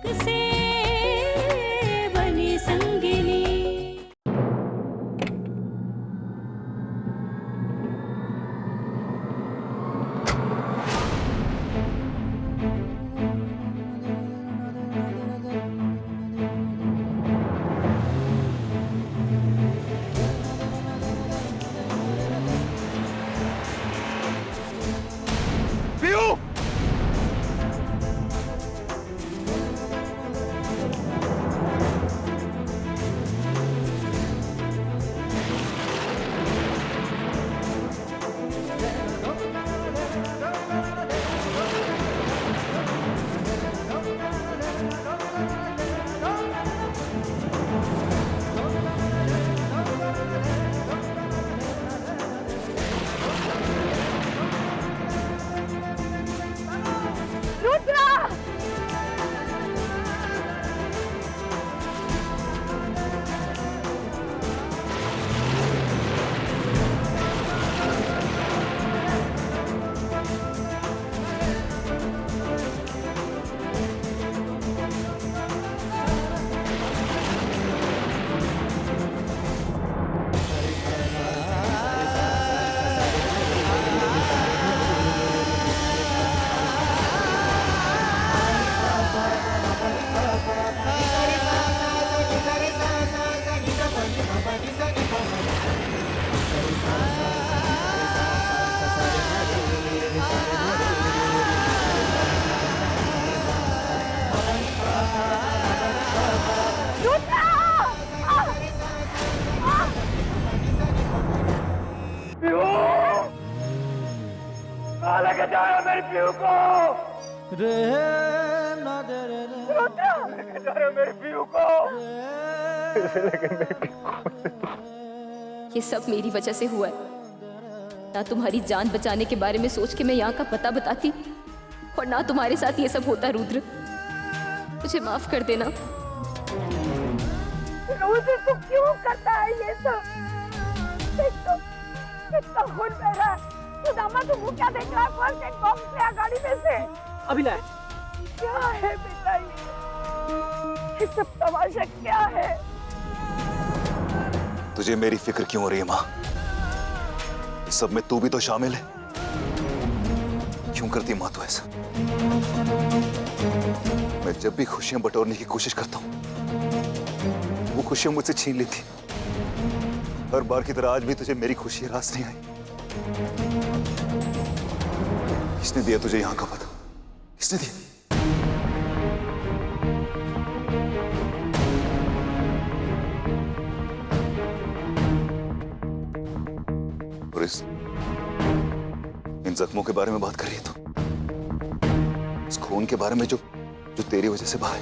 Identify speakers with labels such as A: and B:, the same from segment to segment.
A: से बनी संगिनी।
B: लेके जा रहे हो मेरी पीहू को?
C: रे ना दे रे
B: लेके जा रहे हो मेरी पीहू को? लेकिन मेरी पीहू
D: ये सब मेरी वजह से हुआ है। ना तुम्हारी जान बचाने के बारे में सोच के मैं यहाँ का पता बताती और ना तुम्हारे साथ ये सब होता। रुद्र, मुझे माफ कर देना।
E: रुद्र, तू क्यों करता है ये सब? कितना खून बह रहा है। तू दामा, तू वो क्या देख रहा है? फर्स्ट एड बॉक्स ले आ गाड़ी में से।
C: अभी लाए।
E: क्या है बेटा ये सब तमाशा क्या है?
F: तुझे मेरी फिक्र क्यों हो रही है माँ? इस सब में तू भी तो शामिल है। क्यों करती माँ तू ऐसा? मैं जब भी खुशियां बटोरने की कोशिश करता हूँ वो खुशियां मुझसे छीन लेती। हर बार की तरह आज भी तुझे मेरी खुशी रास नहीं आई। किसने दिया तुझे यहाँ का पता? किसने दिया? और इन जख्मों के बारे में बात कर रही है तो इस खून के बारे में जो तेरी वजह से बहा है।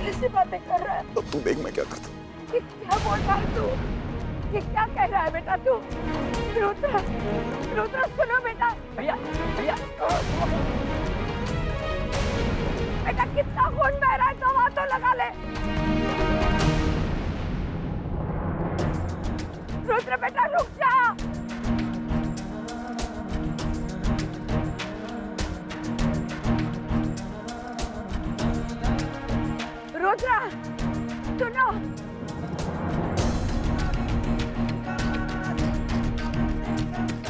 E: कैसी बातें कर रहा है?
F: तो तू देख मैं क्या करता हूँ।
E: ये क्या बोल रहा है तू? ये क्या कह रहा है बेटा तू? रुद्र, रुद्र सुनो बेटा।
C: भैया भैया
E: बेटा कितना खून बह रहा है, दवा तो लगा ले। रुद्र बेटा रुक जा। रुद्र सुनो।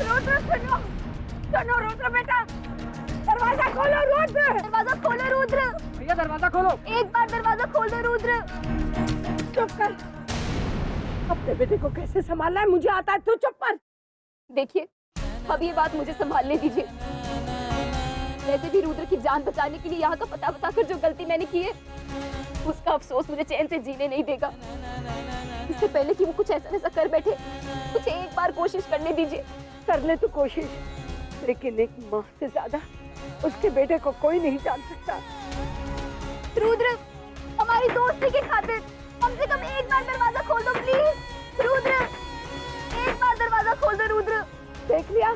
E: रुद्र सुनो, सुनो रुद्र बेटा, दरवाजा खोलो रुद्र।
D: दरवाजा खोलो रुद्र।
C: भैया दरवाजा खोलो।
D: एक बार दरवाजा खोल दो रुद्र।
E: चुप कर। अपने बेटे को कैसे संभालना है मुझे आता है, तू चुप कर।
D: देखिए, अब ये बात मुझे संभालने दीजिए। वैसे भी रुद्र की जान बचाने के लिए यहाँ का पता बताकर जो गलती मैंने की है उसका अफसोस मुझे चैन से जीने नहीं देगा। इससे पहले कि वो कुछ ऐसा वैसा कर बैठे, मुझे एक बार कोशिश करने दीजिए।
E: कर ले तू कोशिश, लेकिन एक माँ से ज्यादा उसके बेटे को कोई नहीं जान सकता।
D: रुद्र, हमारी दोस्ती की खातिर कम से कम एक बार दरवाजा खोल दो प्लीज। रुद्र, एक बार दरवाजा खोल दो रुद्र।
E: देख लिया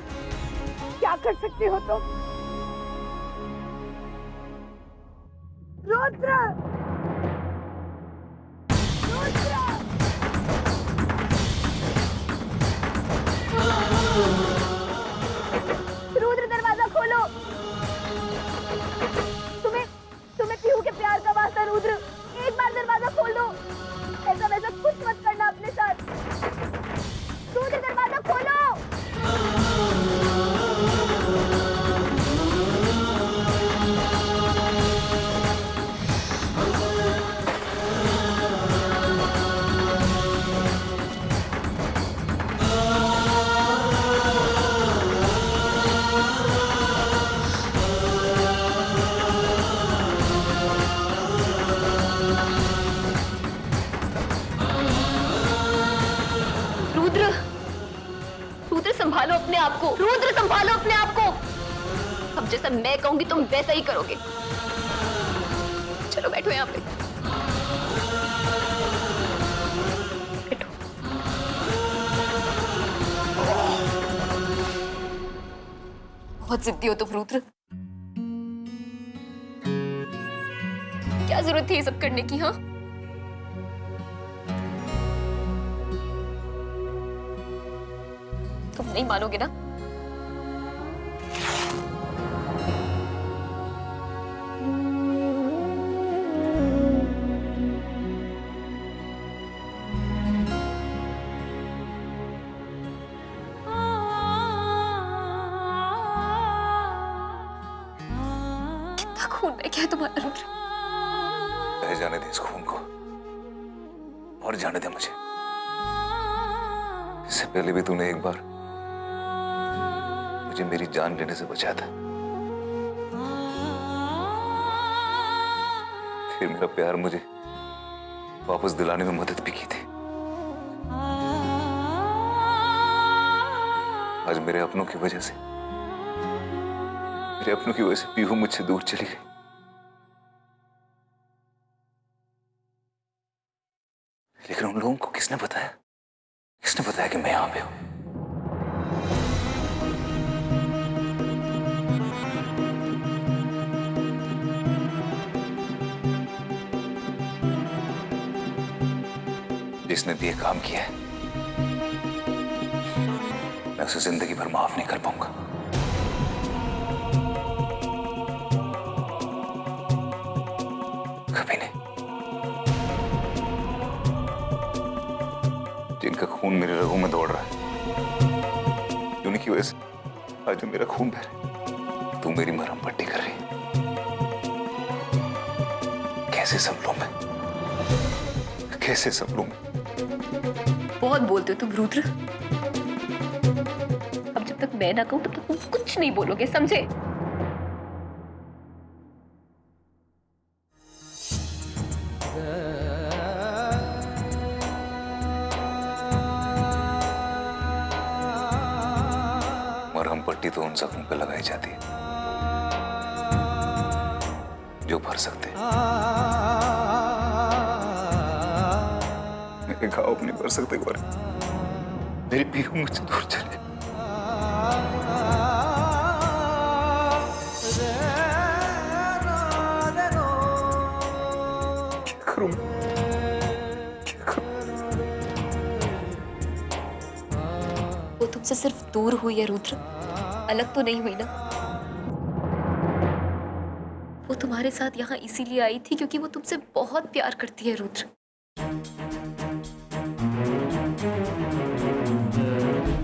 E: क्या कर सकते हो तुम? रुद्र, रुद्र,
D: रुद्र दरवाजा खोलो। अब जैसा मैं कहूंगी तुम वैसा ही करोगे। चलो बैठो यहाँ पे। बैठो। बहुत जिद्दी हो तुम रुद्र। क्या जरूरत थी ये सब करने की? हाँ, तुम नहीं मानोगे ना? कितना खून है क्या तुम्हारा रुद्र?
F: बह जाने दे इस खून को और जाने दे मुझे। इससे पहले भी तूने एक बार मुझे मेरी जान लेने से बचाया था। फिर मेरा प्यार मुझे वापस दिलाने में मदद भी की थी। आज मेरे अपनों की वजह से पीहू मुझसे दूर चली गई। लेकिन उन लोगों को किसने बताया कि मैं यहां पे हूं? जिसने भी ये काम किया है मैं उसे जिंदगी भर माफ नहीं कर पाऊंगा। कभी नहीं। जिनका खून मेरे रगों में दौड़ रहा है, उन्हीं की वजह से आज जो मेरा खून बह रहा है, तू मेरी मरहम पट्टी कर रही है। कैसे संभलूं मैं? कैसे संभलूं मैं?
D: बहुत बोलते हो तुम रुद्र। अब जब तक मैं ना कहूं तब तक तुम कुछ नहीं बोलोगे, समझे?
F: मरहम पट्टी तो उन जख्मों पे लगाई जाती है जो भर सकते हैं। मेरे घाव नहीं भर सकते गौरी। मेरी पीहू मुझसे दूर चले। क्या करूं मैं? क्या करूं?
D: वो तुमसे सिर्फ दूर हुई है रुद्र, अलग तो नहीं हुई ना। वो तुम्हारे साथ यहाँ इसीलिए आई थी क्योंकि वो तुमसे बहुत प्यार करती है रुद्र।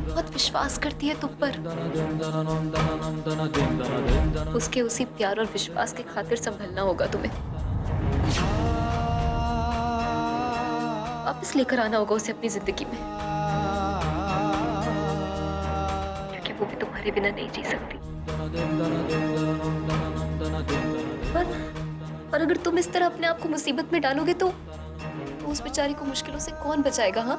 D: बहुत विश्वास करती है तुम पर। उसके उसी प्यार और विश्वास के खातिर संभलना होगा तुम्हें। वापस लेकर आना होगा उसे अपनी जिंदगी में, क्योंकि वो भी तुम्हारे बिना नहीं जी सकती। पर अगर तुम इस तरह अपने आप को मुसीबत में डालोगे तो उस बेचारी को मुश्किलों से कौन बचाएगा? हाँ,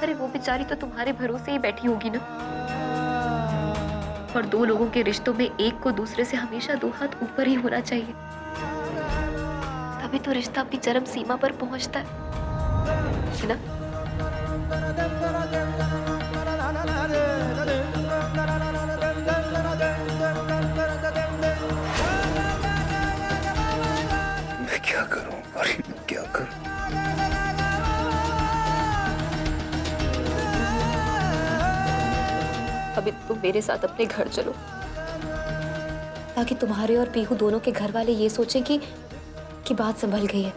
D: अरे वो बेचारी तो तुम्हारे भरोसे ही बैठी होगी ना। और दो लोगों के रिश्तों में एक को दूसरे से हमेशा दो हाथ ऊपर ही होना चाहिए, तभी तो रिश्ता अपनी चरम सीमा पर पहुंचता है ना?
F: मैं क्या करूं? अरे मैं क्या करूं?
D: अभी तुम मेरे साथ अपने घर चलो, ताकि तुम्हारे और पीहू दोनों के घर वाले ये सोचें कि बात संभल गई है।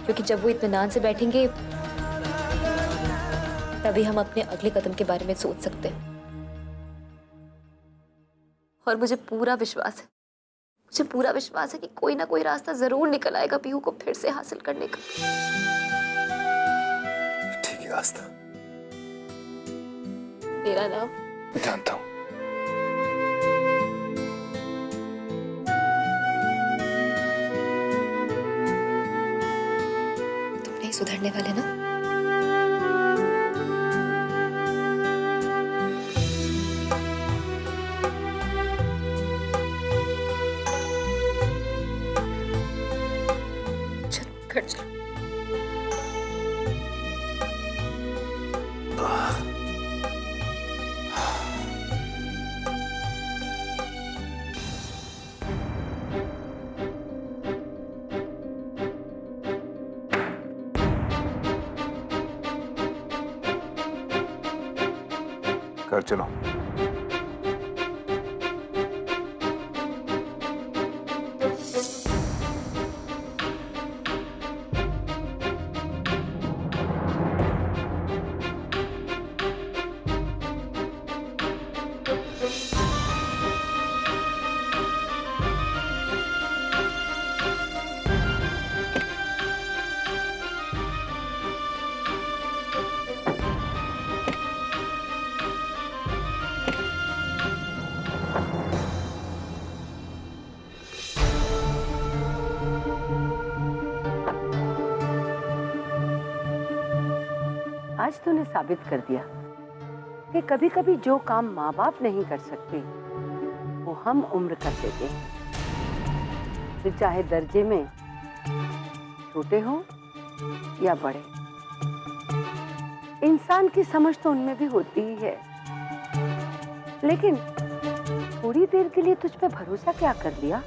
D: क्योंकि जब वो इत्मीनान से बैठेंगे तभी हम अपने अगले कदम के बारे में सोच सकते हैं। और मुझे पूरा विश्वास है कि कोई ना कोई रास्ता जरूर निकल आएगा पीहू को फिर से हासिल करने का।
F: ठीक है रास्ता।
D: मेरा नाम
F: जानता हूं।
D: तुम नहीं सुधरने वाले ना? घर चलो।
F: घर चलो।
E: आज तूने साबित कर दिया कि कभी कभी जो काम माँ बाप नहीं कर सकते वो हम उम्र कर देते हैं, फिर चाहे दर्जे में छोटे हो या बड़े। इंसान की समझ तो उनमें भी होती ही है, लेकिन थोड़ी देर के लिए तुझ पे भरोसा क्या कर लिया?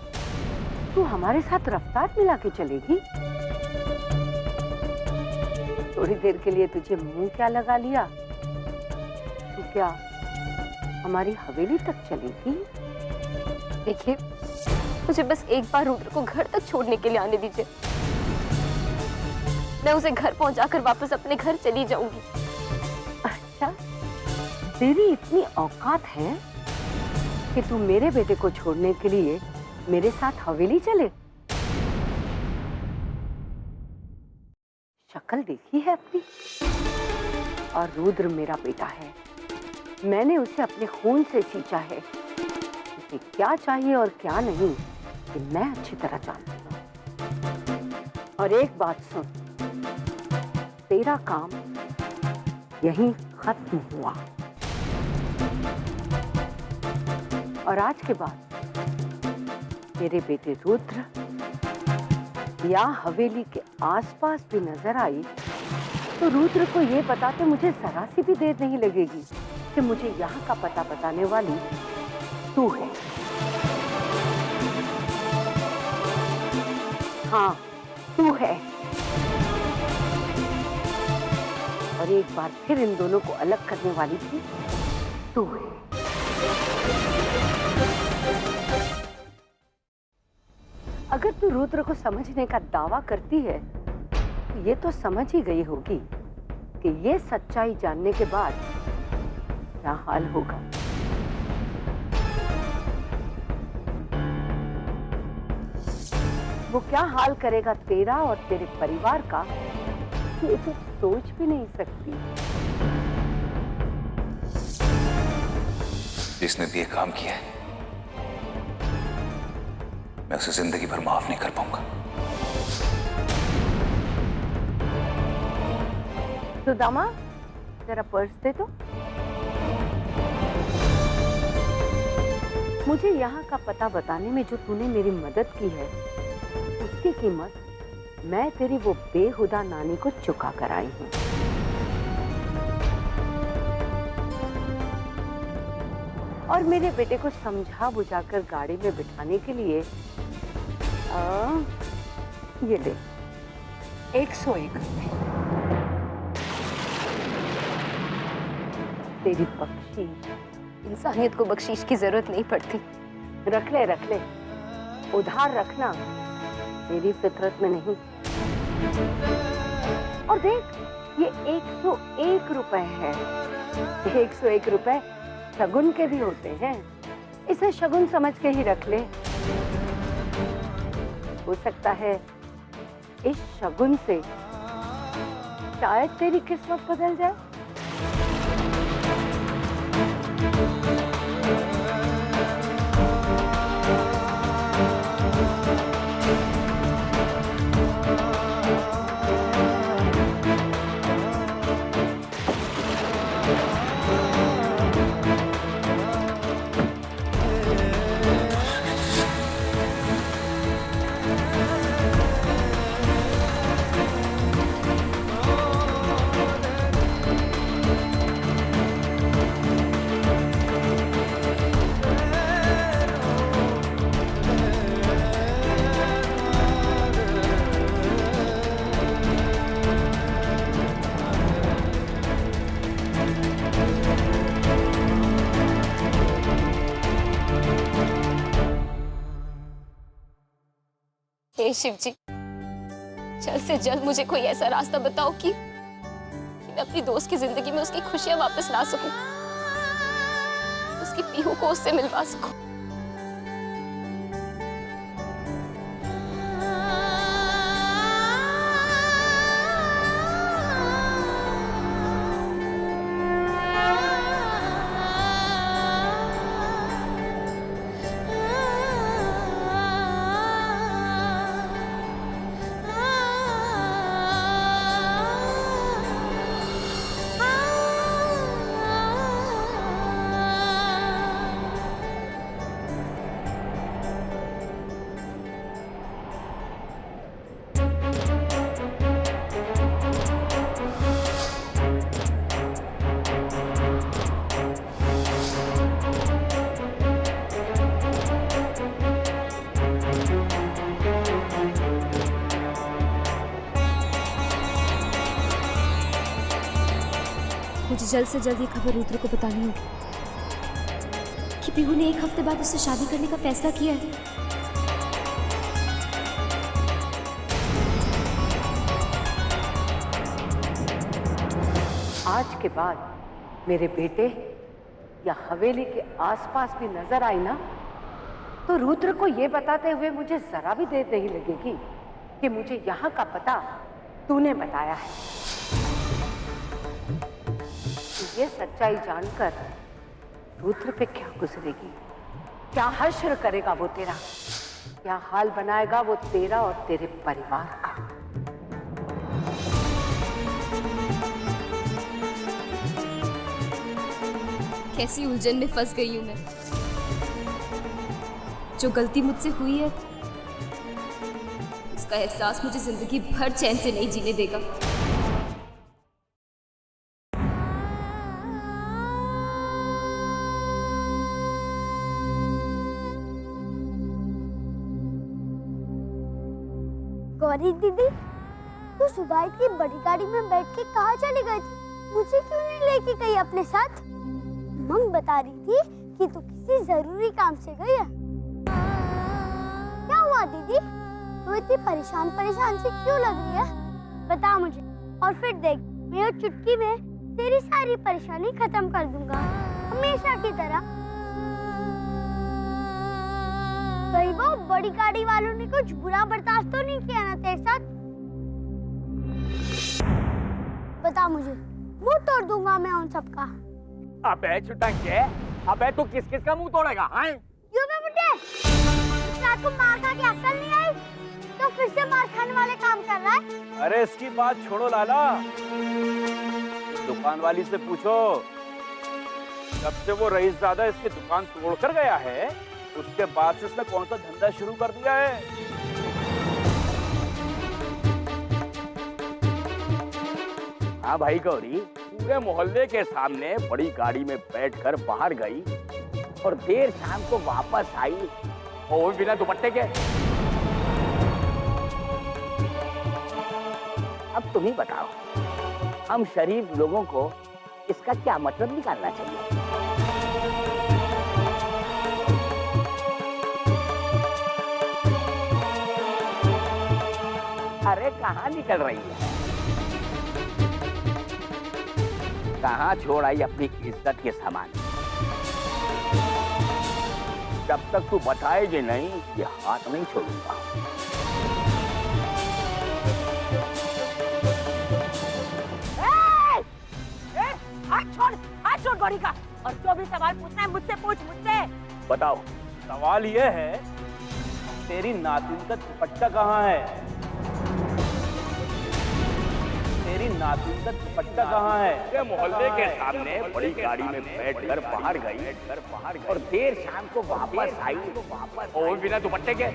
E: तू हमारे साथ रफ्तार मिला के चलेगी? थोड़ी देर के लिए तुझे मुंह क्या लगा लिया? तू क्या हमारी हवेली तक चलेगी?
D: देखिए, मुझे बस एक बार रुद्र को घर तक छोड़ने के लिए आने दीजिए। मैं उसे घर पहुंचाकर वापस अपने घर चली जाऊंगी।
E: अच्छा, तेरी इतनी औकात है कि तू मेरे बेटे को छोड़ने के लिए मेरे साथ हवेली चले? शक्ल देखी है अपनी? और रुद्र मेरा बेटा है, मैंने उसे अपने खून से सींचा है। उसे क्या चाहिए और क्या नहीं कि मैं अच्छी तरह जानती हूँ। और एक बात सुन, तेरा काम यहीं खत्म हुआ, और आज के बाद तेरे बेटे रुद्र या हवेली के आसपास भी नजर आई तो रुद्र को ये बताते मुझे जरा सी भी देर नहीं लगेगी कि मुझे यहाँ का पता बताने वाली तू है। हाँ, तू है। और एक बार फिर इन दोनों को अलग करने वाली भी तू है। अगर तू रुद्र को समझने का दावा करती है तो ये तो समझ ही गई होगी कि ये सच्चाई जानने के बाद क्या हाल होगा। वो क्या हाल करेगा तेरा और तेरे परिवार का, ये तो सोच भी नहीं सकती।
F: जिसने भी ये काम किया है, मैं उसे जिंदगी भर माफ नहीं कर पाऊंगा।
E: सुदामा, तेरा पर्स दे दो। मुझे यहाँ का पता बताने में जो तूने मेरी मदद की है, उसकी कीमत मैं तेरी वो बेहुदा नानी को चुका कर आई हूँ। और मेरे बेटे को समझा बुझाकर गाड़ी में बिठाने के लिए ये ले 101 रुपए। तेरी बख्शीश।
D: इंसानियत को बख्शीश की जरूरत नहीं पड़ती।
E: रख ले, रख ले, उधार रखना मेरी फितरत में नहीं। और देख, ये 101 रुपए है। 101 रुपए शगुन के भी होते हैं, इसे शगुन समझ के ही रख ले। हो सकता है इस शगुन से शायद तेरी किस्मत बदल जाए।
D: हे शिव जी, जल्द से जल्द मुझे कोई ऐसा रास्ता बताओ कि मैं अपनी दोस्त की जिंदगी में उसकी खुशियां वापस ला सकूं, उसकी पीहू को उससे मिलवा सकूं।
A: मुझे जल्द से जल्द ये खबर रुद्र को बतानी होगी कि पीहू ने 1 हफ्ते बाद उससे शादी करने का फैसला किया है।
E: आज के बाद मेरे बेटे या हवेली के आसपास भी नजर आई ना, तो रुद्र को ये बताते हुए मुझे जरा भी देर नहीं लगेगी कि मुझे यहाँ का पता तूने बताया है। ये सच्चाई जानकर रुद्र पे क्या गुजरेगी, क्या हश्र करेगा वो तेरा, क्या हाल बनाएगा वो तेरा और तेरे परिवार का।
A: कैसी उलझन में फंस गई हूं मैं। जो गलती मुझसे हुई है उसका एहसास मुझे जिंदगी भर चैन से नहीं जीने देगा।
G: गौरी दीदी, तू सुबह इतनी बड़ी गाड़ी में बैठ के कहाँ चली गई थी? मुझे क्यों नहीं लेके गई अपने साथ? मम्मी बता रही थी कि तू किसी जरूरी काम से गई है। क्या हुआ दीदी? तू इतनी परेशान से क्यों लग रही है? बता मुझे, और फिर देख मैं चुटकी में तेरी सारी परेशानी खत्म कर दूंगा, हमेशा की तरह। कहीं वो बड़ी गाड़ी वालों ने कुछ बुरा बर्ताव तो नहीं किया ना तेरे साथ? बता मुझे, मुंह तोड़ दूंगा मैं उन सबका।
B: अबे चुटंगे, अबे तू किस किस का मुंह तोड़ेगा? हाँ?
G: क्यों बे बुड्ढे? रात को मार खा के अक्ल नहीं आई तो फिर से मार खाने वाले काम कर रहा है?
B: अरे इसकी बात छोड़ो लाला, दुकान वाली से पूछो, जब से वो रईसजादा इसकी दुकान तोड़कर गया है उसके बाद से इसने कौन सा धंधा शुरू कर दिया है। हाँ भाई गौरी, पूरे मोहल्ले के सामने बड़ी गाड़ी में बैठकर बाहर गई और देर शाम को वापस आई, और बिना दुपट्टे के। अब तुम ही बताओ, हम शरीफ लोगों को इसका क्या मतलब निकालना चाहिए? अरे कहाँ निकल रही है? कहाँ छोड़ आई अपनी इज्जत के सामान? जब तक तू बताएगी नहीं ये हाथ नहीं छोड़ूंगा।
E: हाथ छोड़ गौरी का, और जो भी सवाल पूछना है मुझसे पूछ, मुझसे।
B: बताओ, सवाल ये है तेरी नातिन का दुपट्टा कहाँ है? तेरी नातिन का दुपट्टा कहाँ है? मोहल्ले के सामने बड़ी गाड़ी में बैठकर बाहर गई और देर शाम को वापस आई, और बिना दुपट्टे के।